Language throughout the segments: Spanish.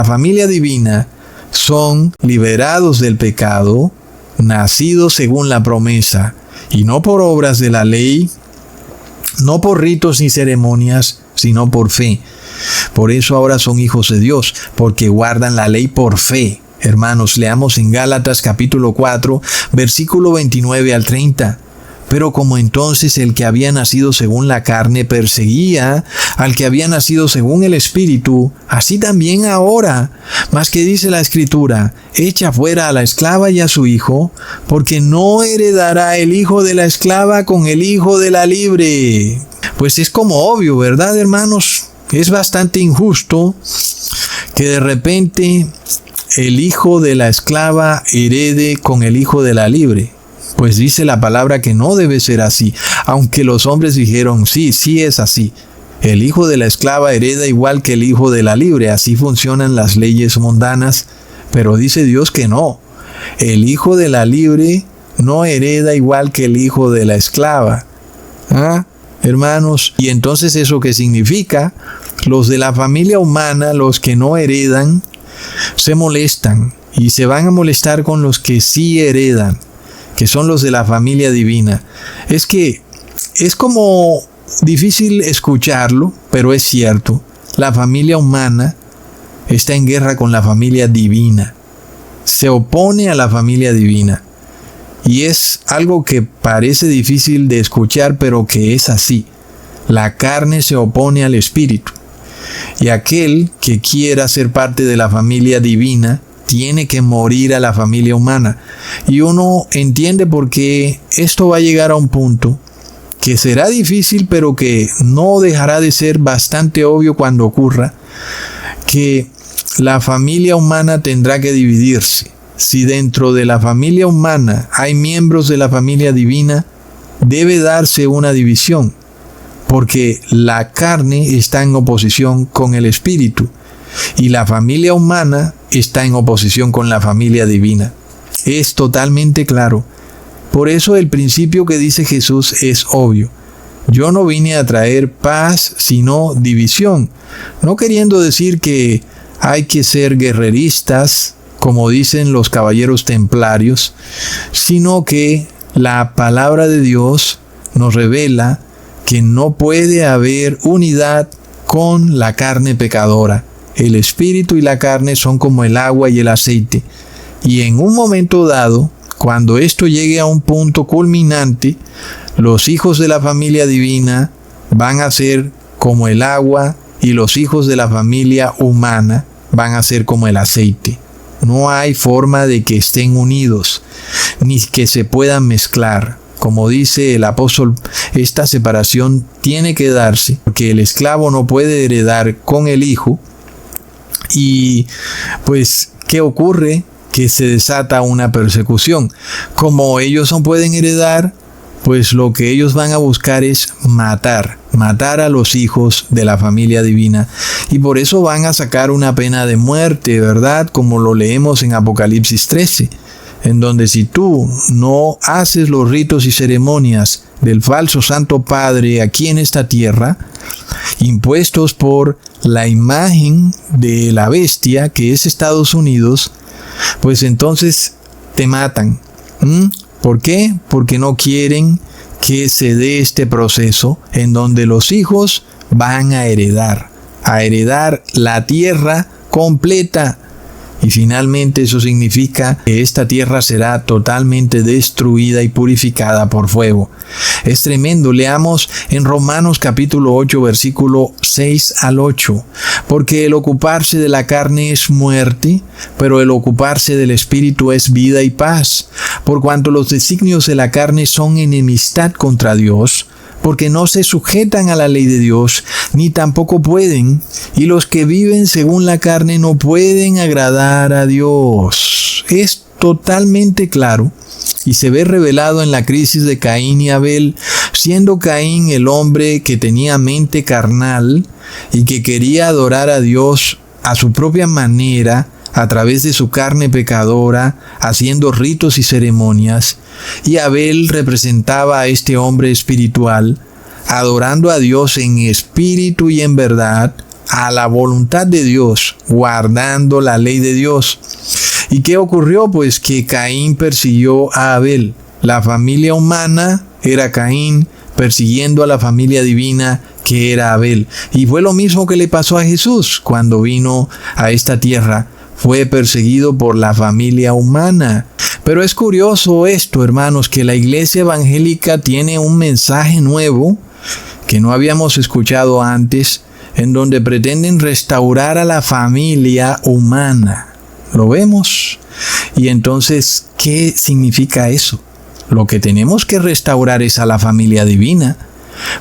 la familia divina son liberados del pecado, nacidos según la promesa, y no por obras de la ley, no por ritos ni ceremonias, sino por fe. Por eso ahora son hijos de Dios, porque guardan la ley por fe. Hermanos, leamos en Gálatas capítulo 4, versículo 29 al 30. Pero como entonces el que había nacido según la carne perseguía al que había nacido según el Espíritu, así también ahora. Mas que dice la Escritura: echa fuera a la esclava y a su hijo, porque no heredará el hijo de la esclava con el hijo de la libre. Pues es como obvio, ¿verdad, hermanos? Es bastante injusto que de repente el hijo de la esclava herede con el hijo de la libre. Pues dice la palabra que no debe ser así, aunque los hombres dijeron, sí es así. El hijo de la esclava hereda igual que el hijo de la libre, así funcionan las leyes mundanas, pero dice Dios que no. El hijo de la libre no hereda igual que el hijo de la esclava. ¿Ah, hermanos? ¿Y entonces eso qué significa? Los de la familia humana, los que no heredan, se molestan y se van a molestar con los que sí heredan, que son los de la familia divina. Es que es como difícil escucharlo, pero es cierto. La familia humana está en guerra con la familia divina. Se opone a la familia divina. Y es algo que parece difícil de escuchar, pero que es así. La carne se opone al espíritu. Y aquel que quiera ser parte de la familia divina tiene que morir a la familia humana. Y uno entiende por qué esto va a llegar a un punto que será difícil, pero que no dejará de ser bastante obvio cuando ocurra, que la familia humana tendrá que dividirse. Si dentro de la familia humana hay miembros de la familia divina, debe darse una división, porque la carne está en oposición con el espíritu y la familia humana está en oposición con la familia divina. Es totalmente claro. Por eso el principio que dice Jesús es obvio. Yo no vine a traer paz, sino división. No queriendo decir que hay que ser guerreristas, como dicen los caballeros templarios, sino que la palabra de Dios nos revela que no puede haber unidad con la carne pecadora. El espíritu y la carne son como el agua y el aceite. Y en un momento dado, cuando esto llegue a un punto culminante, los hijos de la familia divina van a ser como el agua y los hijos de la familia humana van a ser como el aceite. No hay forma de que estén unidos, ni que se puedan mezclar. Como dice el apóstol, esta separación tiene que darse, porque el esclavo no puede heredar con el hijo. Y pues, ¿qué ocurre? Que se desata una persecución. Como ellos no pueden heredar, pues lo que ellos van a buscar es matar a los hijos de la familia divina. Y por eso van a sacar una pena de muerte, ¿verdad? Como lo leemos en Apocalipsis 13, en donde si tú no haces los ritos y ceremonias del falso Santo Padre aquí en esta tierra, impuestos por la imagen de la bestia que es Estados Unidos, pues entonces te matan. ¿Por qué? Porque no quieren que se dé este proceso en donde los hijos van a heredar la tierra completa. Y finalmente eso significa que esta tierra será totalmente destruida y purificada por fuego. Es tremendo. Leamos en Romanos capítulo 8, versículo 6 al 8. Porque el ocuparse de la carne es muerte, pero el ocuparse del espíritu es vida y paz. Por cuanto los designios de la carne son enemistad contra Dios, porque no se sujetan a la ley de Dios, ni tampoco pueden, y los que viven según la carne no pueden agradar a Dios. Es totalmente claro, y se ve revelado en la crisis de Caín y Abel, siendo Caín el hombre que tenía mente carnal y que quería adorar a Dios a su propia manera, a través de su carne pecadora, haciendo ritos y ceremonias, y Abel representaba a este hombre espiritual, adorando a Dios en espíritu y en verdad, a la voluntad de Dios, guardando la ley de Dios. ¿Y qué ocurrió? Pues que Caín persiguió a Abel. La familia humana era Caín persiguiendo a la familia divina, que era Abel. Y fue lo mismo que le pasó a Jesús cuando vino a esta tierra. Fue perseguido por la familia humana. Pero es curioso esto, hermanos, que la iglesia evangélica tiene un mensaje nuevo que no habíamos escuchado antes, en donde pretenden restaurar a la familia humana. ¿Lo vemos? Y entonces, ¿qué significa eso? Lo que tenemos que restaurar es a la familia divina.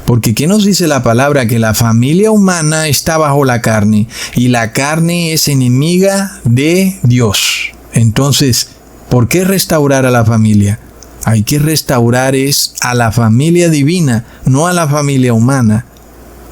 Porque ¿qué nos dice la palabra? Que la familia humana está bajo la carne y la carne es enemiga de Dios. Entonces, ¿por qué restaurar a la familia? Hay que restaurar es a la familia divina, no a la familia humana.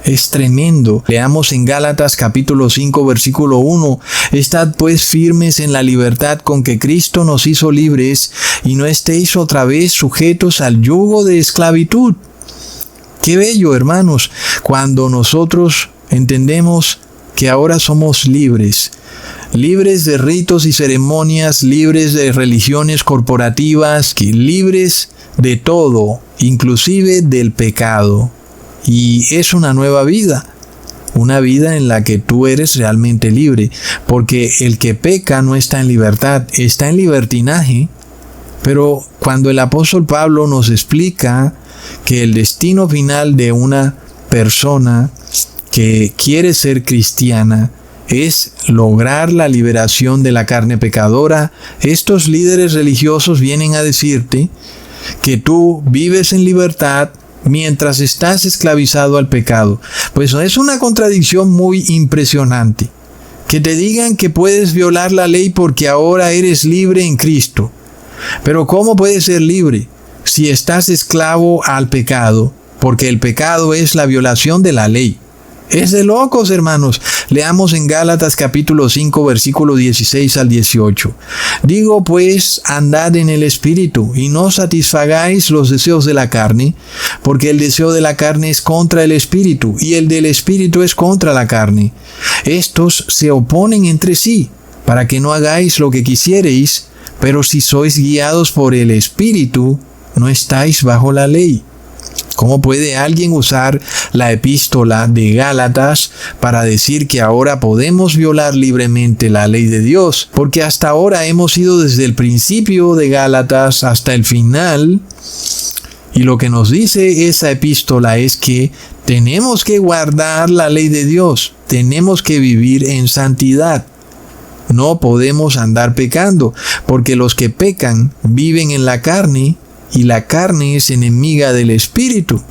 Es tremendo. Leamos en Gálatas capítulo 5 versículo 1. Estad pues firmes en la libertad con que Cristo nos hizo libres y no estéis otra vez sujetos al yugo de esclavitud. Qué bello, hermanos, cuando nosotros entendemos que ahora somos libres. Libres de ritos y ceremonias, libres de religiones corporativas, libres de todo, inclusive del pecado. Y es una nueva vida, una vida en la que tú eres realmente libre, porque el que peca no está en libertad, está en libertinaje. Pero cuando el apóstol Pablo nos explica que el destino final de una persona que quiere ser cristiana es lograr la liberación de la carne pecadora, estos líderes religiosos vienen a decirte que tú vives en libertad mientras estás esclavizado al pecado. Pues es una contradicción muy impresionante. Que te digan que puedes violar la ley porque ahora eres libre en Cristo. Pero ¿cómo puedes ser libre si estás esclavo al pecado? Porque el pecado es la violación de la ley. Es de locos, hermanos. Leamos en Gálatas capítulo 5, versículo 16 al 18. Digo pues, andad en el Espíritu, y no satisfagáis los deseos de la carne, porque el deseo de la carne es contra el Espíritu, y el del Espíritu es contra la carne. Estos se oponen entre sí, para que no hagáis lo que quisiereis, pero si sois guiados por el Espíritu, no estáis bajo la ley. ¿Cómo puede alguien usar la epístola de Gálatas para decir que ahora podemos violar libremente la ley de Dios? Porque hasta ahora hemos ido desde el principio de Gálatas hasta el final, y lo que nos dice esa epístola es que tenemos que guardar la ley de Dios, tenemos que vivir en santidad. No podemos andar pecando, porque los que pecan viven en la carne, y la carne es enemiga del Espíritu.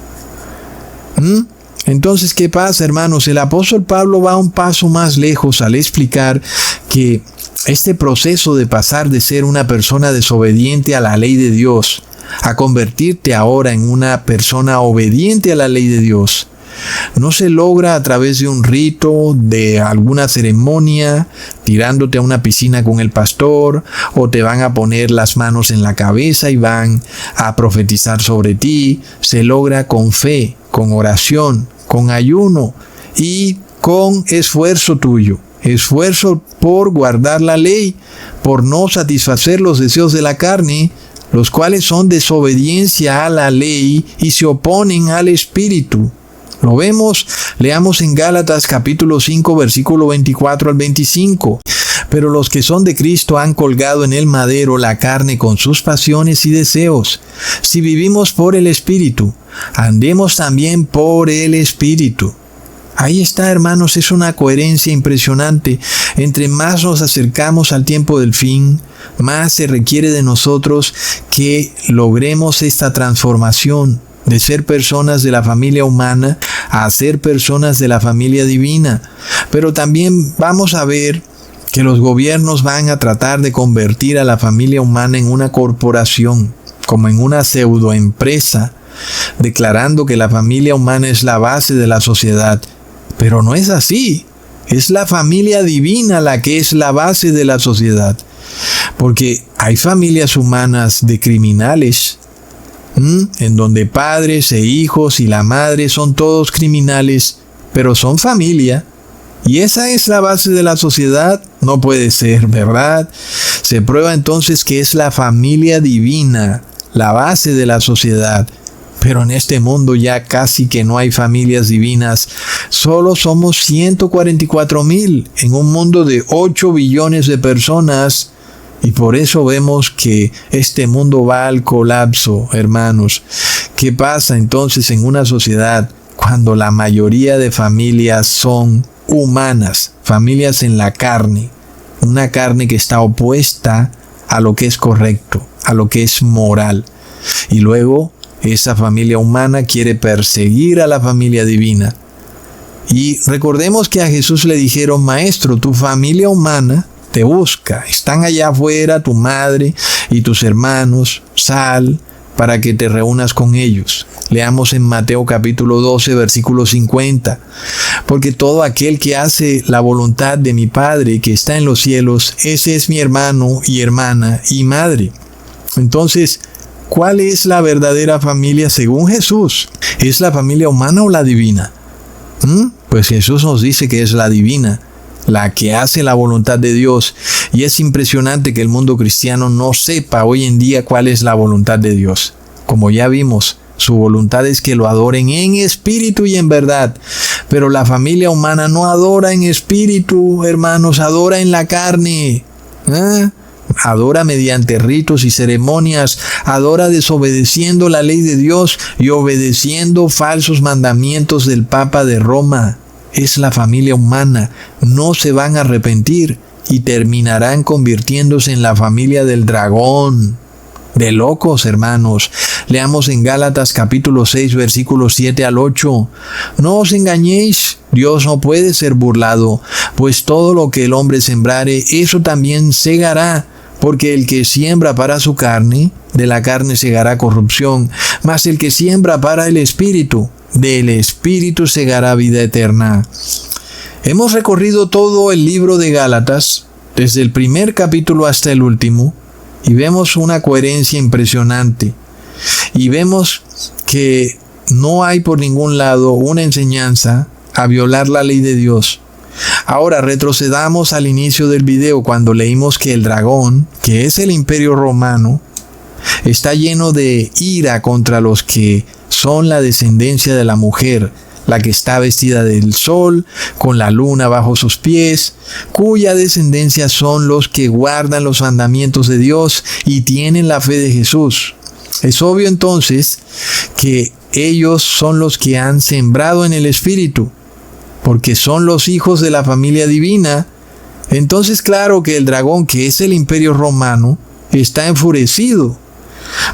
Entonces, ¿qué pasa, hermanos? El apóstol Pablo va un paso más lejos al explicar que este proceso de pasar de ser una persona desobediente a la ley de Dios a convertirte ahora en una persona obediente a la ley de Dios no se logra a través de un rito, de alguna ceremonia, tirándote a una piscina con el pastor, o te van a poner las manos en la cabeza y van a profetizar sobre ti. Se logra con fe, con oración, con ayuno y con esfuerzo tuyo. Esfuerzo por guardar la ley, por no satisfacer los deseos de la carne, los cuales son desobediencia a la ley y se oponen al Espíritu. Lo vemos, leamos en Gálatas capítulo 5, versículo 24 al 25. Pero los que son de Cristo han colgado en el madero la carne con sus pasiones y deseos. Si vivimos por el Espíritu, andemos también por el Espíritu. Ahí está, hermanos, es una coherencia impresionante. Entre más nos acercamos al tiempo del fin, más se requiere de nosotros que logremos esta transformación de ser personas de la familia humana a ser personas de la familia divina. Pero también vamos a ver que los gobiernos van a tratar de convertir a la familia humana en una corporación, como en una pseudoempresa, declarando que la familia humana es la base de la sociedad. Pero no es así. Es la familia divina la que es la base de la sociedad. Porque hay familias humanas de criminales, en donde padres e hijos y la madre son todos criminales, pero son familia. ¿Y esa es la base de la sociedad? No puede ser, ¿verdad? Se prueba entonces que es la familia divina, la base de la sociedad. Pero en este mundo ya casi que no hay familias divinas. Solo somos 144,000 en un mundo de 8 billones de personas. Y por eso vemos que este mundo va al colapso, hermanos. ¿Qué pasa entonces en una sociedad cuando la mayoría de familias son humanas, familias en la carne? Una carne que está opuesta a lo que es correcto, a lo que es moral. Y luego esa familia humana quiere perseguir a la familia divina. Y recordemos que a Jesús le dijeron: Maestro, tu familia humana te busca. Están allá afuera tu madre y tus hermanos. Sal para que te reúnas con ellos. Leamos en Mateo capítulo 12, versículo 50. Porque todo aquel que hace la voluntad de mi Padre que está en los cielos, ese es mi hermano y hermana y madre. Entonces, ¿cuál es la verdadera familia según Jesús? ¿Es la familia humana o la divina? Pues Jesús nos dice que es la divina, la que hace la voluntad de Dios. Y es impresionante que el mundo cristiano no sepa hoy en día cuál es la voluntad de Dios. Como ya vimos, su voluntad es que lo adoren en espíritu y en verdad. Pero la familia humana no adora en espíritu, hermanos, adora en la carne. Adora mediante ritos y ceremonias, adora desobedeciendo la ley de Dios y obedeciendo falsos mandamientos del Papa de Roma. Es la familia humana. No se van a arrepentir y terminarán convirtiéndose en la familia del dragón. De locos, hermanos. Leamos en Gálatas capítulo 6, versículos 7 al 8. No os engañéis, Dios no puede ser burlado, pues todo lo que el hombre sembrare, eso también segará. Porque el que siembra para su carne, de la carne segará corrupción, mas el que siembra para el Espíritu, del Espíritu segará vida eterna. Hemos recorrido todo el libro de Gálatas, desde el primer capítulo hasta el último, y vemos una coherencia impresionante. Y vemos que no hay por ningún lado una enseñanza a violar la ley de Dios. Ahora retrocedamos al inicio del video cuando leímos que el dragón, que es el imperio romano, está lleno de ira contra los que son la descendencia de la mujer, la que está vestida del sol, con la luna bajo sus pies, cuya descendencia son los que guardan los mandamientos de Dios y tienen la fe de Jesús. Es obvio entonces que ellos son los que han sembrado en el Espíritu, porque son los hijos de la familia divina. Entonces, claro que el dragón, que es el imperio romano, está enfurecido,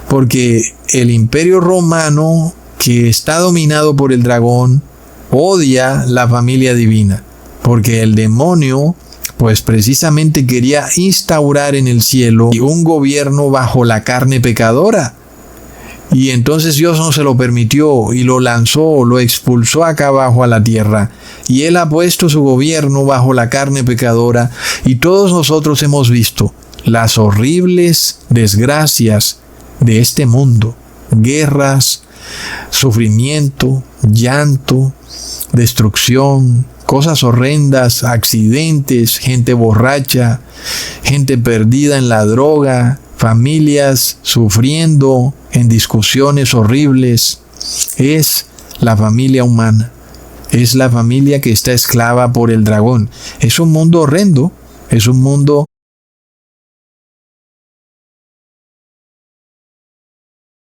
porque el imperio romano, que está dominado por el dragón, odia la familia divina, porque el demonio, pues precisamente quería instaurar en el cielo un gobierno bajo la carne pecadora. Y entonces Dios no se lo permitió y lo lanzó, lo expulsó acá abajo a la tierra. Y Él ha puesto su gobierno bajo la carne pecadora. Y todos nosotros hemos visto las horribles desgracias de este mundo. Guerras, sufrimiento, llanto, destrucción, cosas horrendas, accidentes, gente borracha, gente perdida en la droga, familias sufriendo en discusiones horribles. Es la familia humana. Es la familia que está esclava por el dragón. Es un mundo horrendo. Es un mundo